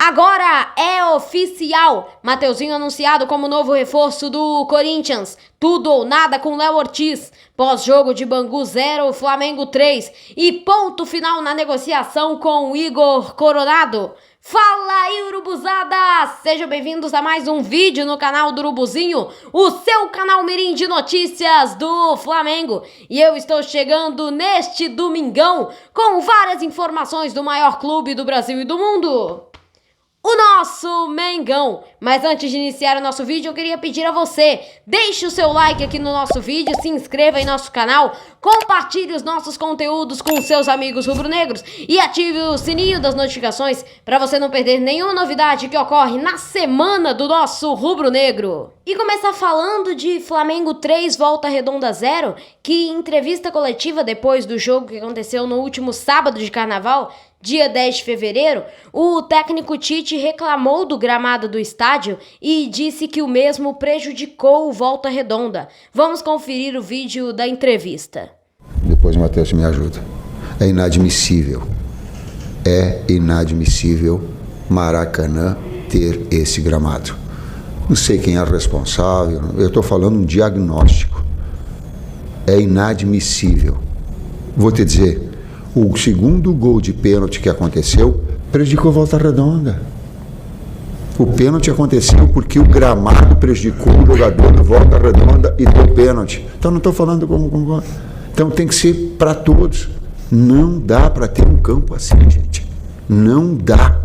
Agora é oficial! Mateuzinho anunciado como novo reforço do Corinthians. Tudo ou nada com Léo Ortiz. Pós-jogo de Bangu 0, Flamengo 3. E ponto final na negociação com Igor Coronado. Fala aí, urubuzada! Sejam bem-vindos a mais um vídeo no canal do Urubuzinho, o seu canal mirim de notícias do Flamengo. E eu estou chegando neste domingão com várias informações do maior clube do Brasil e do mundo, o nosso Mengão. Mas antes de iniciar o nosso vídeo, eu queria pedir a você, deixe o seu like aqui no nosso vídeo, se inscreva em nosso canal, compartilhe os nossos conteúdos com seus amigos rubro-negros e ative o sininho das notificações para você não perder nenhuma novidade que ocorre na semana do nosso rubro-negro. E começar falando de Flamengo 3, Volta Redonda 0, que em entrevista coletiva depois do jogo que aconteceu no último sábado de carnaval, dia 10 de fevereiro, o técnico Tite reclamou do gramado do estádio e disse que o mesmo prejudicou o Volta Redonda. Vamos conferir o vídeo da entrevista. Depois o Matheus me ajuda. É inadmissível Maracanã ter esse gramado. Não sei quem é responsável, eu estou falando um diagnóstico. É inadmissível. Vou te dizer, o segundo gol de pênalti que aconteceu prejudicou a Volta Redonda. O pênalti aconteceu porque o gramado prejudicou o jogador do Volta Redonda e deu pênalti. Então não estou falando como... Então tem que ser para todos. Não dá para ter um campo assim, gente. Não dá.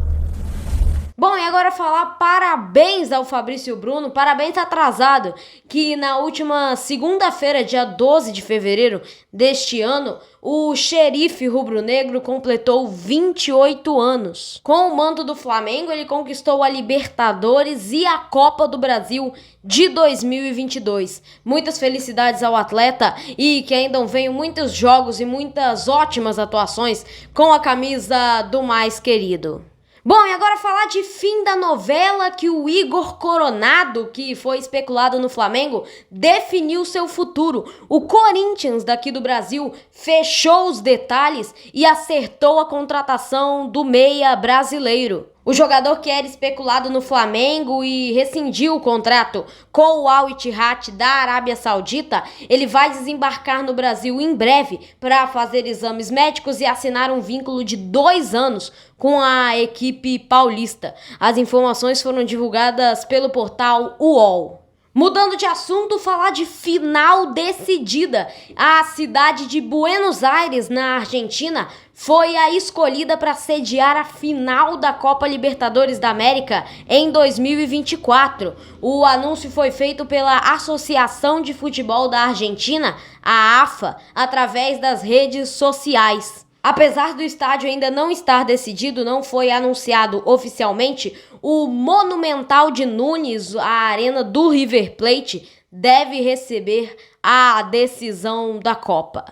Bom, e agora falar parabéns ao Fabrício Bruno, parabéns atrasado, que na última segunda-feira, dia 12 de fevereiro deste ano, o xerife rubro-negro completou 28 anos. Com o manto do Flamengo, ele conquistou a Libertadores e a Copa do Brasil de 2022. Muitas felicidades ao atleta e que ainda venham muitos jogos e muitas ótimas atuações com a camisa do mais querido. Bom, e agora falar de fim da novela que o Igor Coronado, que foi especulado no Flamengo, definiu seu futuro. O Corinthians daqui do Brasil fechou os detalhes e acertou a contratação do meia brasileiro. O jogador que era especulado no Flamengo e rescindiu o contrato com o Al Ittihad da Arábia Saudita, ele vai desembarcar no Brasil em breve para fazer exames médicos e assinar um vínculo de 2 anos com a equipe paulista. As informações foram divulgadas pelo portal UOL. Mudando de assunto, falar de final decidida. A cidade de Buenos Aires, na Argentina, foi a escolhida para sediar a final da Copa Libertadores da América em 2024. O anúncio foi feito pela Associação de Futebol da Argentina, a AFA, através das redes sociais. Apesar do estádio ainda não estar decidido, não foi anunciado oficialmente, o Monumental de Nunes, a arena do River Plate, deve receber a decisão da Copa.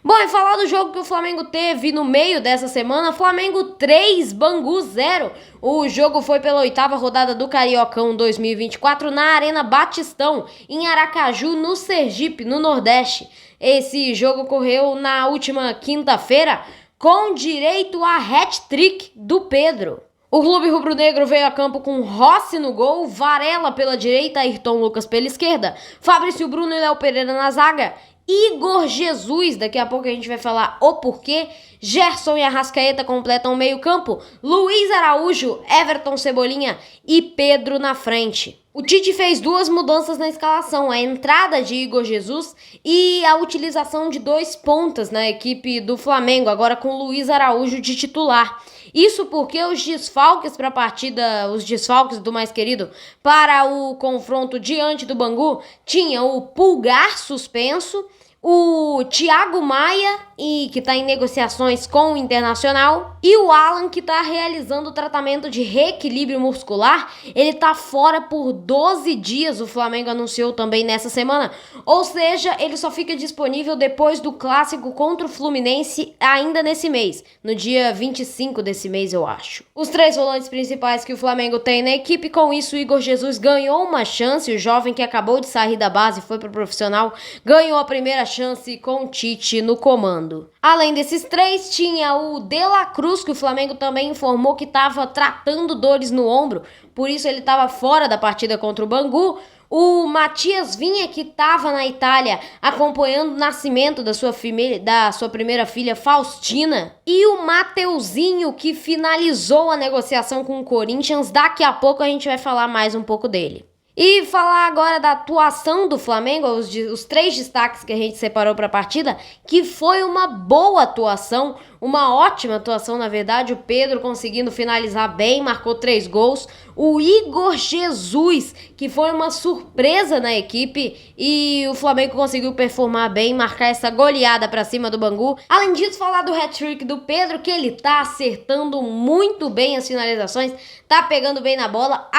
Bom, e falar do jogo que o Flamengo teve no meio dessa semana, Flamengo 3, Bangu 0. O jogo foi pela 8ª rodada do Cariocão 2024 na Arena Batistão, em Aracaju, no Sergipe, no Nordeste. Esse jogo ocorreu na última quinta-feira, com direito a hat-trick do Pedro. O clube rubro-negro veio a campo com Rossi no gol, Varela pela direita, Ayrton Lucas pela esquerda, Fabrício Bruno e Léo Pereira na zaga, Igor Jesus, daqui a pouco a gente vai falar o porquê, Gerson e Arrascaeta completam o meio-campo, Luiz Araújo, Everton Cebolinha e Pedro na frente. O Tite fez 2 mudanças na escalação, a entrada de Igor Jesus e a utilização de 2 pontas na equipe do Flamengo, agora com Luiz Araújo de titular. Isso porque os desfalques para a partida, os desfalques do mais querido, para o confronto diante do Bangu, tinha o Pulgar suspenso, o Thiago Maia, que está em negociações com o Internacional, e o Alan, que está realizando o tratamento de reequilíbrio muscular. Ele está fora por 12 dias, o Flamengo anunciou também nessa semana, ou seja, ele só fica disponível depois do clássico contra o Fluminense ainda nesse mês, no dia 25 desse mês, eu acho. Os 3 volantes principais que o Flamengo tem na equipe, com isso o Igor Jesus ganhou uma chance, o jovem que acabou de sair da base e foi pro profissional, ganhou a primeira chance com o Tite no comando. Além desses três, tinha o De La Cruz, que o Flamengo também informou que estava tratando dores no ombro, por isso ele estava fora da partida contra o Bangu. O Matias Vinha, que estava na Itália acompanhando o nascimento da sua primeira filha, Faustina. E o Mateuzinho, que finalizou a negociação com o Corinthians. Daqui a pouco a gente vai falar mais um pouco dele. E falar agora da atuação do Flamengo, os três destaques que a gente separou para a partida, que foi uma boa atuação, uma ótima atuação na verdade. O Pedro conseguindo finalizar bem, marcou 3 gols. O Igor Jesus, que foi uma surpresa na equipe, e o Flamengo conseguiu performar bem, marcar essa goleada para cima do Bangu. Além disso, falar do hat-trick do Pedro, que ele tá acertando muito bem as finalizações, tá pegando bem na bola.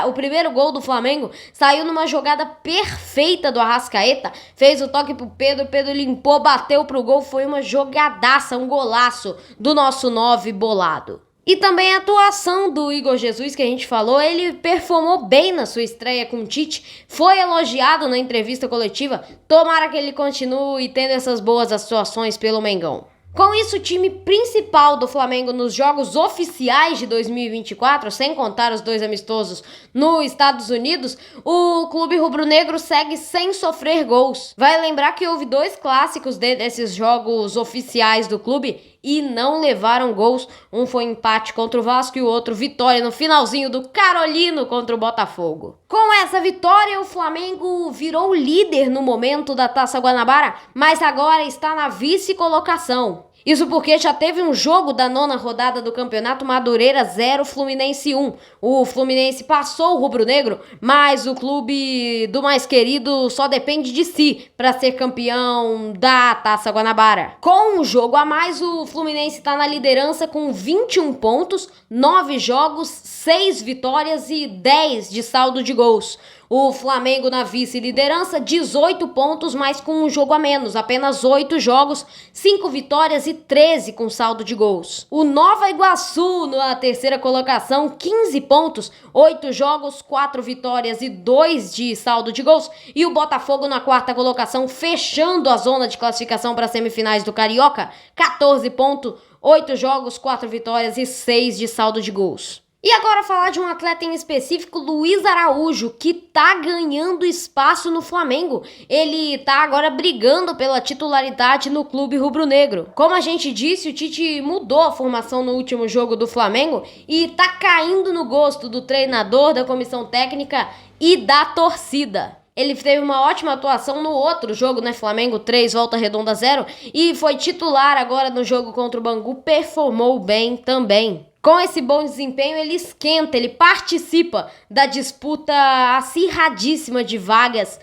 O primeiro gol do Flamengo saiu numa jogada perfeita do Arrascaeta, fez o toque pro Pedro, o Pedro limpou, bateu pro gol, foi uma jogadaça, um golaço do nosso 9 bolado. E também a atuação do Igor Jesus, que a gente falou, ele performou bem na sua estreia com o Tite, foi elogiado na entrevista coletiva, tomara que ele continue tendo essas boas atuações pelo Mengão. Com isso, o time principal do Flamengo nos jogos oficiais de 2024, sem contar os 2 amistosos nos Estados Unidos, o clube rubro-negro segue sem sofrer gols. Vai lembrar que houve 2 clássicos desses jogos oficiais do clube e não levaram gols. Um foi empate contra o Vasco e o outro vitória no finalzinho do Carolino contra o Botafogo. Com essa vitória, o Flamengo virou líder no momento da Taça Guanabara, mas agora está na vice-colocação. Isso porque já teve um jogo da 9ª rodada do campeonato, Madureira 0, Fluminense 1. O Fluminense passou o rubro-negro, mas o clube do mais querido só depende de si para ser campeão da Taça Guanabara. Com um jogo a mais, o Fluminense está na liderança com 21 pontos, 9 jogos, 6 vitórias e 10 de saldo de gols. O Flamengo na vice-liderança, 18 pontos, mas com um jogo a menos, apenas 8 jogos, 5 vitórias e 13 com saldo de gols. O Nova Iguaçu na 3ª colocação, 15 pontos, 8 jogos, 4 vitórias e 2 de saldo de gols. E o Botafogo na 4ª colocação, fechando a zona de classificação para as semifinais do Carioca, 14 pontos, 8 jogos, 4 vitórias e 6 de saldo de gols. E agora falar de um atleta em específico, Luiz Araújo, que tá ganhando espaço no Flamengo. Ele tá agora brigando pela titularidade no clube rubro-negro. Como a gente disse, o Tite mudou a formação no último jogo do Flamengo e tá caindo no gosto do treinador, da comissão técnica e da torcida. Ele teve uma ótima atuação no outro jogo, né? Flamengo 3, Volta Redonda 0, e foi titular agora no jogo contra o Bangu, performou bem também. Com esse bom desempenho, ele esquenta, ele participa da disputa acirradíssima de vagas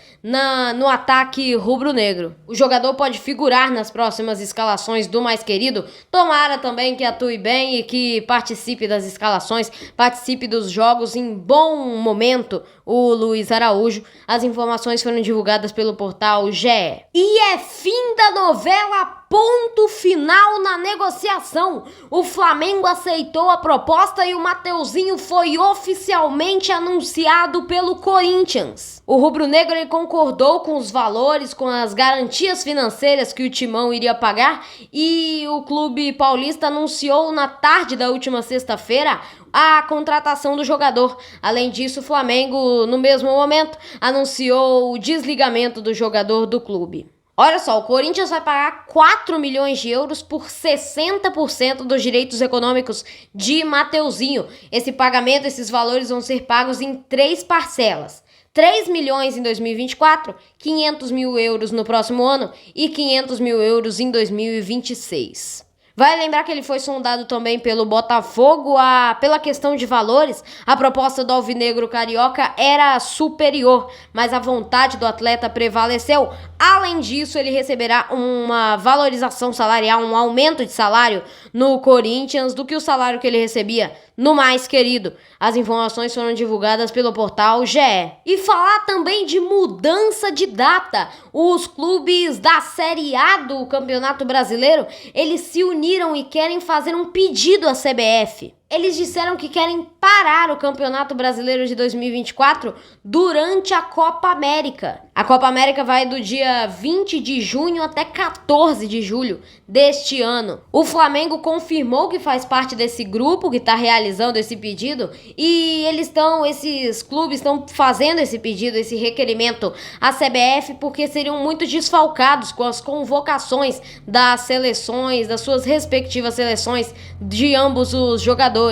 no ataque rubro-negro. O jogador pode figurar nas próximas escalações do mais querido. Tomara também que atue bem e que participe das escalações, participe dos jogos em bom momento, o Luiz Araújo. As informações foram divulgadas pelo portal GE. E é fim da novela. Ponto final na negociação. O Flamengo aceitou a proposta e o Mateuzinho foi oficialmente anunciado pelo Corinthians. O rubro-negro concordou com os valores, com as garantias financeiras que o Timão iria pagar, e o clube paulista anunciou na tarde da última sexta-feira a contratação do jogador. Além disso, o Flamengo, no mesmo momento, anunciou o desligamento do jogador do clube. Olha só, o Corinthians vai pagar 4 milhões de euros por 60% dos direitos econômicos de Mateuzinho. Esse pagamento, esses valores vão ser pagos em 3 parcelas. 3 milhões em 2024, 500 mil euros no próximo ano e 500 mil euros em 2026. Vai lembrar que ele foi sondado também pelo Botafogo pela questão de valores. A proposta do alvinegro carioca era superior, mas a vontade do atleta prevaleceu. Além disso, ele receberá uma valorização salarial, um aumento de salário no Corinthians do que o salário que ele recebia no mais querido. As informações foram divulgadas pelo portal GE. E falar também de mudança de data. Os clubes da Série A do Campeonato Brasileiro, eles se uniram e querem fazer um pedido à CBF. Eles disseram que querem parar o Campeonato Brasileiro de 2024 durante a Copa América. A Copa América vai do dia 20 de junho até 14 de julho deste ano. O Flamengo confirmou que faz parte desse grupo que está realizando esse pedido e esses clubes estão fazendo esse pedido, esse requerimento à CBF porque seriam muito desfalcados com as convocações das seleções, das suas respectivas seleções de ambos os jogadores.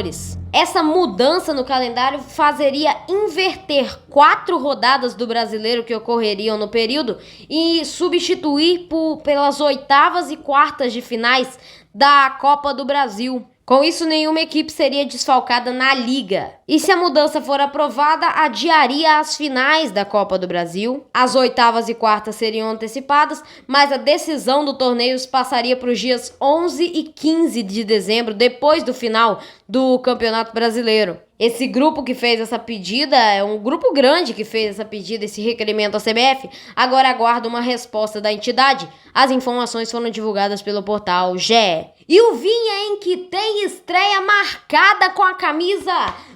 Essa mudança no calendário fazeria inverter 4 rodadas do Brasileiro que ocorreriam no período e substituir pelas oitavas e quartas de finais da Copa do Brasil. Com isso, nenhuma equipe seria desfalcada na Liga. E se a mudança for aprovada, adiaria as finais da Copa do Brasil. As oitavas e quartas seriam antecipadas, mas a decisão do torneio passaria para os dias 11 e 15 de dezembro, depois do final do Campeonato Brasileiro. Esse grupo que fez essa pedida, é um grupo grande que fez essa pedida, esse requerimento à CBF, agora aguarda uma resposta da entidade. As informações foram divulgadas pelo portal GE. E o Vinha, hein, que tem estreia marcada com a camisa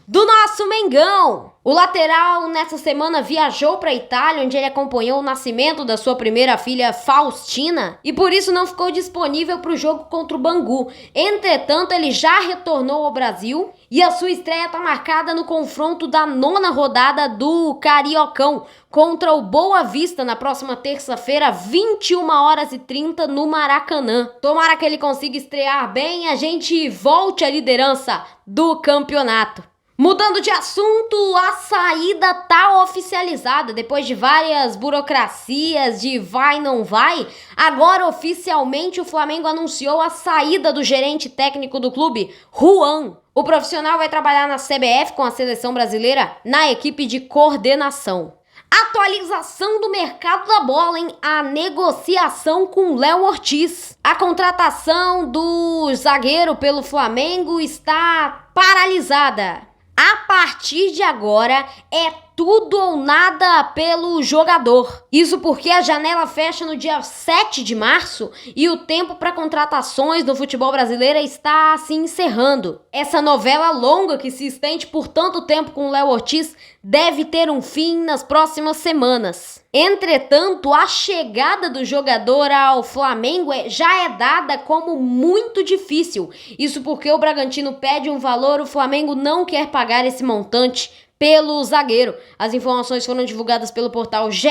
do nosso Mengão. O lateral nessa semana viajou para a Itália, onde ele acompanhou o nascimento da sua primeira filha Faustina e por isso não ficou disponível para o jogo contra o Bangu. Entretanto, ele já retornou ao Brasil e a sua estreia está marcada no confronto da 9ª rodada do Cariocão contra o Boa Vista na próxima terça-feira, 21h30 no Maracanã. Tomara que ele consiga estrear bem e a gente volte à liderança do campeonato. Mudando de assunto, a saída tá oficializada. Depois de várias burocracias de vai, não vai, agora oficialmente o Flamengo anunciou a saída do gerente técnico do clube, Juan. O profissional vai trabalhar na CBF com a seleção brasileira na equipe de coordenação. Atualização do mercado da bola, hein? A negociação com Léo Ortiz. A contratação do zagueiro pelo Flamengo está paralisada. A partir de agora é tudo ou nada pelo jogador. Isso porque a janela fecha no dia 7 de março e o tempo para contratações no futebol brasileiro está se encerrando. Essa novela longa que se estende por tanto tempo com o Léo Ortiz deve ter um fim nas próximas semanas. Entretanto, a chegada do jogador ao Flamengo já é dada como muito difícil. Isso porque o Bragantino pede um valor, o Flamengo não quer pagar esse montante pelo zagueiro. As informações foram divulgadas pelo portal GE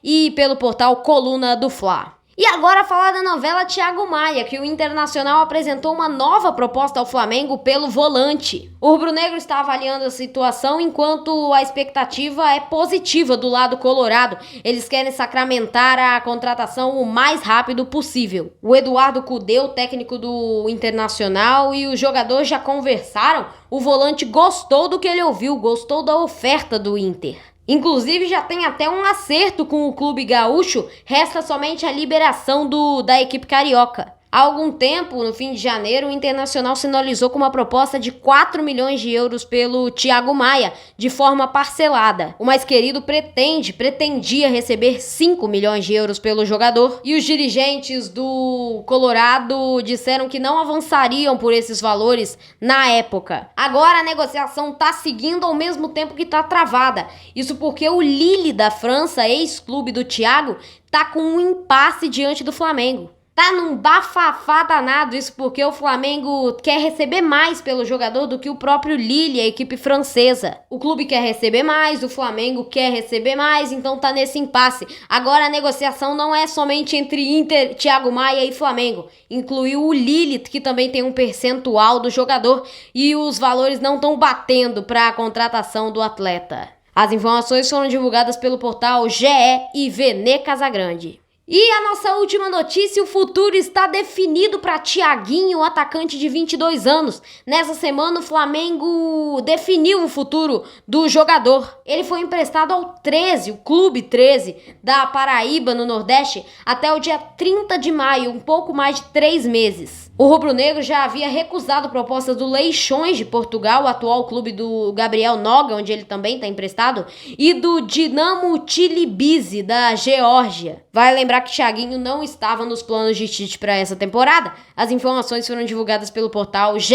e pelo portal Coluna do Fla. E agora falar da novela Thiago Maia, que o Internacional apresentou uma nova proposta ao Flamengo pelo volante. O rubro-negro está avaliando a situação enquanto a expectativa é positiva do lado colorado. Eles querem sacramentar a contratação o mais rápido possível. O Eduardo Cudê, o técnico do Internacional, e o jogador já conversaram. O volante gostou do que ele ouviu, gostou da oferta do Inter. Inclusive já tem até um acerto com o clube gaúcho, resta somente a liberação da equipe carioca. Há algum tempo, no fim de janeiro, o Internacional sinalizou com uma proposta de 4 milhões de euros pelo Thiago Maia, de forma parcelada. O mais querido pretendia receber 5 milhões de euros pelo jogador, e os dirigentes do Colorado disseram que não avançariam por esses valores na época. Agora a negociação está seguindo ao mesmo tempo que está travada. Isso porque o Lille da França, ex-clube do Thiago, está com um impasse diante do Flamengo. Tá num bafafá danado, isso porque o Flamengo quer receber mais pelo jogador do que o próprio Lille, a equipe francesa. O clube quer receber mais, o Flamengo quer receber mais, então tá nesse impasse. Agora a negociação não é somente entre Inter, Thiago Maia e Flamengo. Incluiu o Lille, que também tem um percentual do jogador, e os valores não estão batendo para a contratação do atleta. As informações foram divulgadas pelo portal GE e Vene Casagrande. E a nossa última notícia, o futuro está definido para Thiaguinho, o atacante de 22 anos. Nessa semana o Flamengo definiu o futuro do jogador. Ele foi emprestado ao 13, o Clube 13 da Paraíba, no Nordeste, até o dia 30 de maio, um pouco mais de 3 meses. O rubro-negro já havia recusado propostas do Leixões de Portugal, o atual clube do Gabriel Noga, onde ele também está emprestado, e do Dinamo Tbilisi, da Geórgia. Vai lembrar que Thiaguinho não estava nos planos de Tite para essa temporada. As informações foram divulgadas pelo portal GE.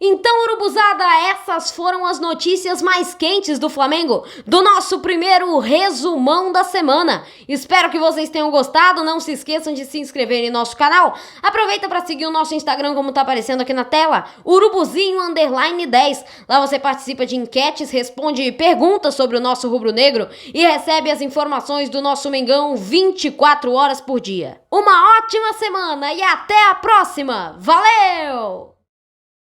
Então, urubuzada, essas foram as notícias mais quentes do Flamengo, do nosso primeiro resumão da semana. Espero que vocês tenham gostado, não se esqueçam de se inscrever em nosso canal. Aproveita para seguir o nosso Instagram, como tá aparecendo aqui na tela, urubuzinho_10. Lá você participa de enquetes, responde perguntas sobre o nosso rubro-negro e recebe as informações do nosso Mengão 24 horas por dia. Uma ótima semana e até a próxima! Valeu!